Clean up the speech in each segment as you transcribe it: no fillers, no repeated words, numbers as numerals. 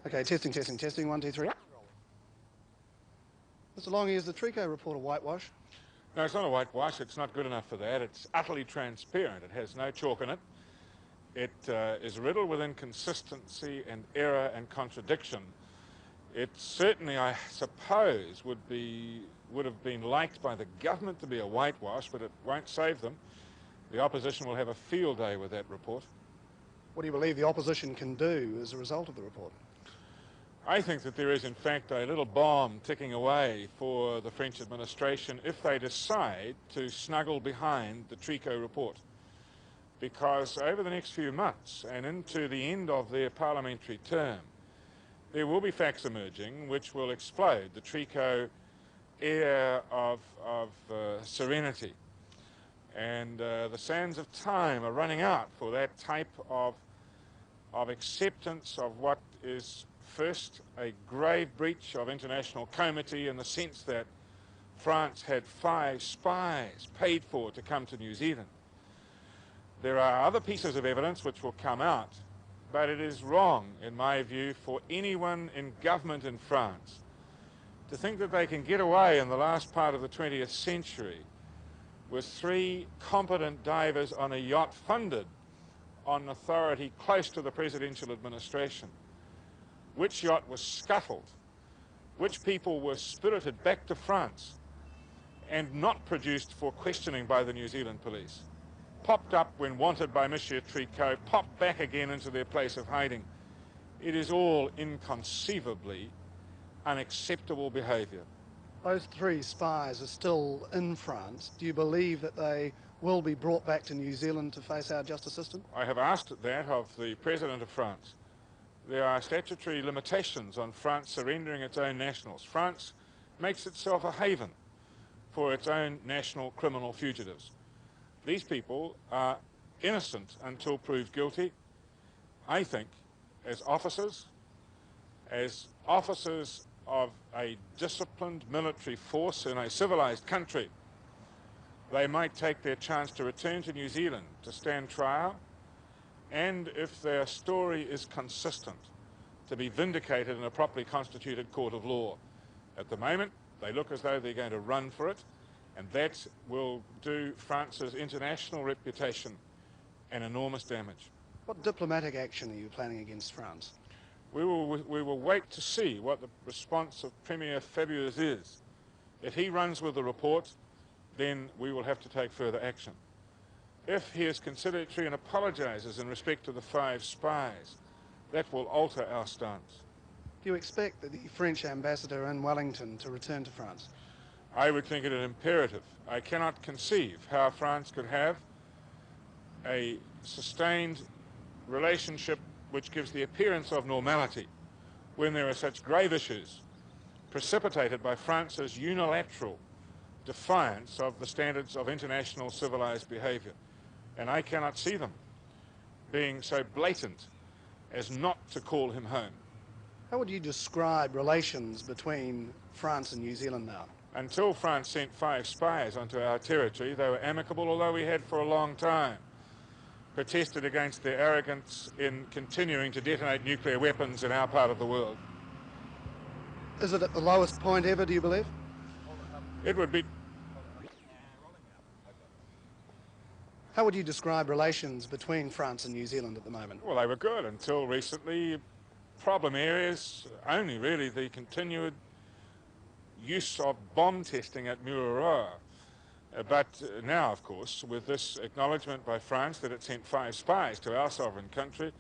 Okay, testing, testing, testing. 1, 2, 3. Mr. Lange, is the Trico report a whitewash? No, it's not a whitewash. It's not good enough for that. It's utterly transparent. It has no chalk in it. It is riddled with inconsistency and error and contradiction. It certainly, I suppose, would have been liked by the government to be a whitewash, but it won't save them. The opposition will have a field day with that report. What do you believe the opposition can do as a result of the report? I think that there is, in fact, a little bomb ticking away for the French administration if they decide to snuggle behind the Trico report. Because over the next few months and into the end of their parliamentary term, there will be facts emerging which will explode the Trico air of serenity. And the sands of time are running out for that type of acceptance of what is first a grave breach of international comity in the sense that France had 5 spies paid for to come to New Zealand. There are other pieces of evidence which will come out, but it is wrong, in my view, for anyone in government in France to think that they can get away in the last part of the 20th century with 3 competent divers on a yacht funded on authority close to the presidential administration. Which yacht was scuttled, which people were spirited back to France and not produced for questioning by the New Zealand police, popped up when wanted by Monsieur Trico, popped back again into their place of hiding. It is all inconceivably unacceptable behaviour. Those 3 spies are still in France. Do you believe that they will be brought back to New Zealand to face our justice system? I have asked that of the President of France. There are statutory limitations on France surrendering its own nationals. France makes itself a haven for its own national criminal fugitives. These people are innocent until proved guilty. I think, as officers of a disciplined military force in a civilized country, they might take their chance to return to New Zealand to stand trial, and if their story is consistent, to be vindicated in a properly constituted court of law. At the moment, they look as though they're going to run for it, and that will do France's international reputation an enormous damage. What diplomatic action are you planning against France? We will wait to see what the response of Premier Fabius is. If he runs with the report, then we will have to take further action. If he is conciliatory and apologises in respect to the 5 spies, that will alter our stance. Do you expect the French ambassador in Wellington to return to France? I would think it an imperative. I cannot conceive how France could have a sustained relationship which gives the appearance of normality when there are such grave issues precipitated by France's unilateral defiance of the standards of international civilized behavior. And I cannot see them being so blatant as not to call him home. How would you describe relations between France and New Zealand now? Until France sent 5 spies onto our territory, they were amicable, although we had for a long time protested against their arrogance in continuing to detonate nuclear weapons in our part of the world. Is it at the lowest point ever, do you believe? It would be. How would you describe relations between France and New Zealand at the moment? Well, they were good until recently. Problem areas, only really the continued use of bomb testing at Mururoa. But now, of course, with this acknowledgement by France that it sent 5 spies to our sovereign country,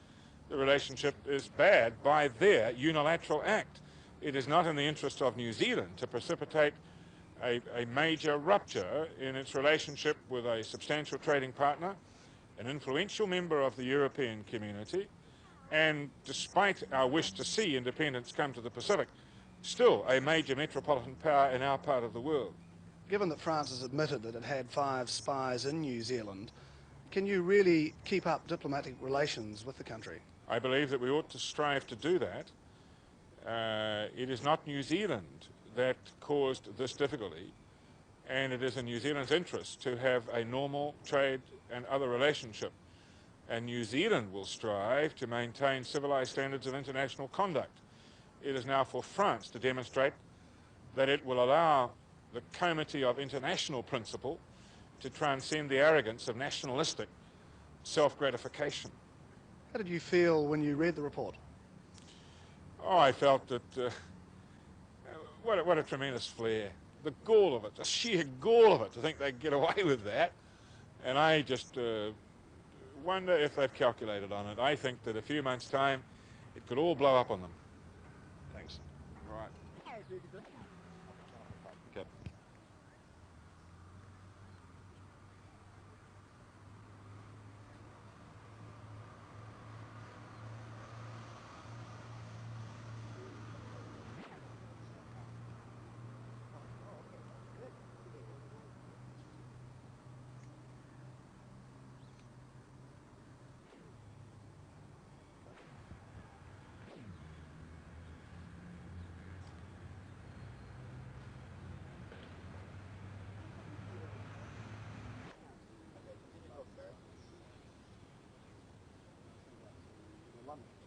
the relationship is bad by their unilateral act. It is not in the interest of New Zealand to precipitate a major rupture in its relationship with a substantial trading partner, an influential member of the European community, and despite our wish to see independence come to the Pacific, still a major metropolitan power in our part of the world. Given that France has admitted that it had 5 spies in New Zealand, can you really keep up diplomatic relations with the country? I believe that we ought to strive to do that. It is not New Zealand that caused this difficulty, and it is in New Zealand's interest to have a normal trade and other relationship. And New Zealand will strive to maintain civilized standards of international conduct. it is now for France to demonstrate that it will allow the comity of international principle to transcend the arrogance of nationalistic self-gratification. How did you feel when you read the report? Oh, I felt that what a tremendous flair. The gall of it, the sheer gall of it, to think they'd get away with that. And I just wonder if they've calculated on it. I think that a few months' time, it could all blow up on them. Thanks. Right. Okay. London.